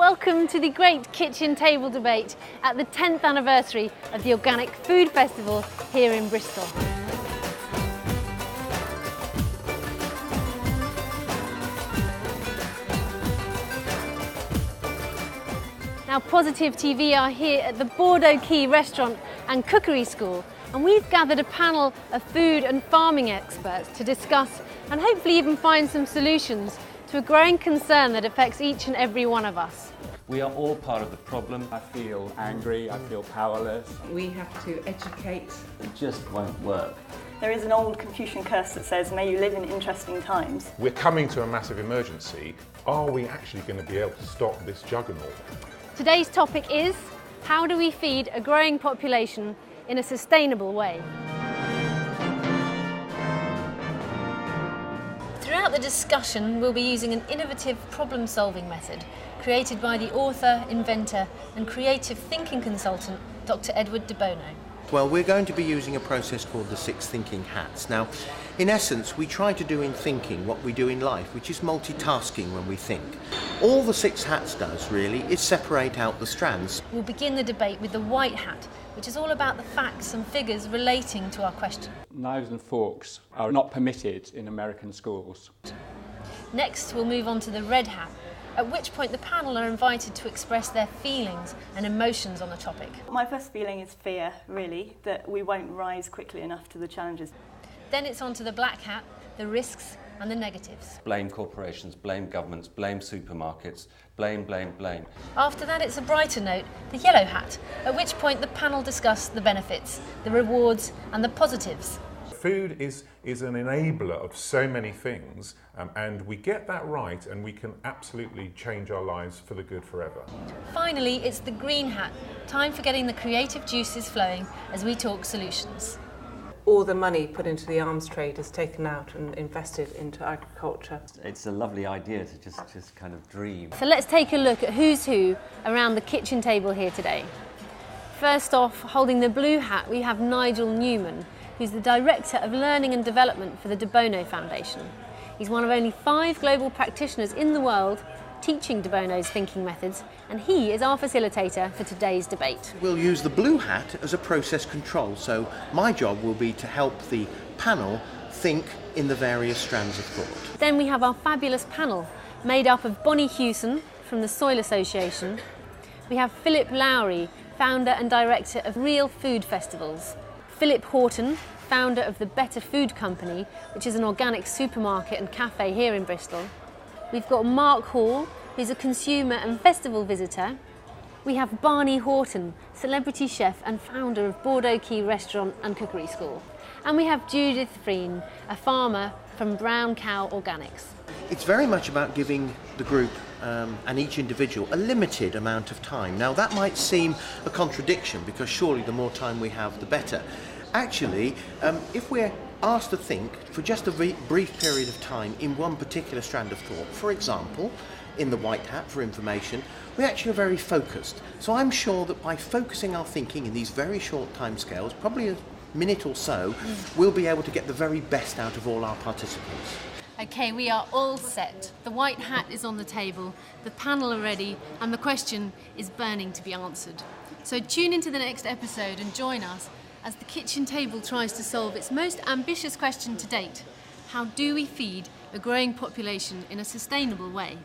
Welcome to the Great Kitchen Table Debate at the 10th anniversary of the Organic Food Festival here in Bristol. Now, Positive TV are here at the Bordeaux Quay Restaurant and Cookery School, and we've gathered a panel of food and farming experts to discuss and hopefully even find some solutions to a growing concern that affects each and every one of us. We are all part of the problem. I feel angry, I feel powerless. We have to educate. It just won't work. There is an old Confucian curse that says, may you live in interesting times. We're coming to a massive emergency. Are we actually going to be able to stop this juggernaut? Today's topic is, how do we feed a growing population in a sustainable way? Throughout the discussion, we'll be using an innovative problem-solving method created by the author, inventor and creative thinking consultant, Dr. Edward de Bono. Well, we're going to be using a process called the 6 thinking hats. Now, in essence, we try to do in thinking what we do in life, which is multitasking when we think. All the 6 hats does, really, is separate out the strands. We'll begin the debate with the white hat, which is all about the facts and figures relating to our question. Knives and forks are not permitted in American schools. Next, we'll move on to the red hat, at which point the panel are invited to express their feelings and emotions on the topic. My first feeling is fear, really, that we won't rise quickly enough to the challenges. Then it's on to the black hat, the risks and the negatives. Blame corporations, blame governments, blame supermarkets, blame. After that, it's a brighter note, the yellow hat, at which point the panel discuss the benefits, the rewards and the positives. Food is an enabler of so many things, and we get that right and we can absolutely change our lives for the good forever. Finally, it's the green hat, time for getting the creative juices flowing as we talk solutions. All the money put into the arms trade is taken out and invested into agriculture. It's a lovely idea to just kind of dream. So let's take a look at who's who around the kitchen table here today. First off, holding the blue hat, we have Nigel Newman, who's the Director of Learning and Development for the De Bono Foundation. He's one of only 5 global practitioners in the world teaching De Bono's thinking methods, and he is our facilitator for today's debate. We'll use the blue hat as a process control, so my job will be to help the panel think in the various strands of thought. Then we have our fabulous panel, made up of Bonnie Hewson from the Soil Association. We have Philip Lowry, founder and director of Real Food Festivals. Philip Horton, founder of the Better Food Company, which is an organic supermarket and cafe here in Bristol. We've got Mark Hall, who's a consumer and festival visitor. We have Barney Horton, celebrity chef and founder of Bordeaux Quay Restaurant and Cookery School. And we have Judith Freen, a farmer from Brown Cow Organics. It's very much about giving the group and each individual a limited amount of time. Now, that might seem a contradiction because surely the more time we have, the better. Actually, if we're asked to think for just a brief period of time in one particular strand of thought, for example, in the white hat for information, we actually are very focused. So I'm sure that by focusing our thinking in these very short timescales, probably a minute or so, we'll be able to get the very best out of all our participants. Okay, we are all set. The white hat is on the table, the panel are ready, and the question is burning to be answered. So tune into the next episode and join us as the kitchen table tries to solve its most ambitious question to date: how do we feed a growing population in a sustainable way?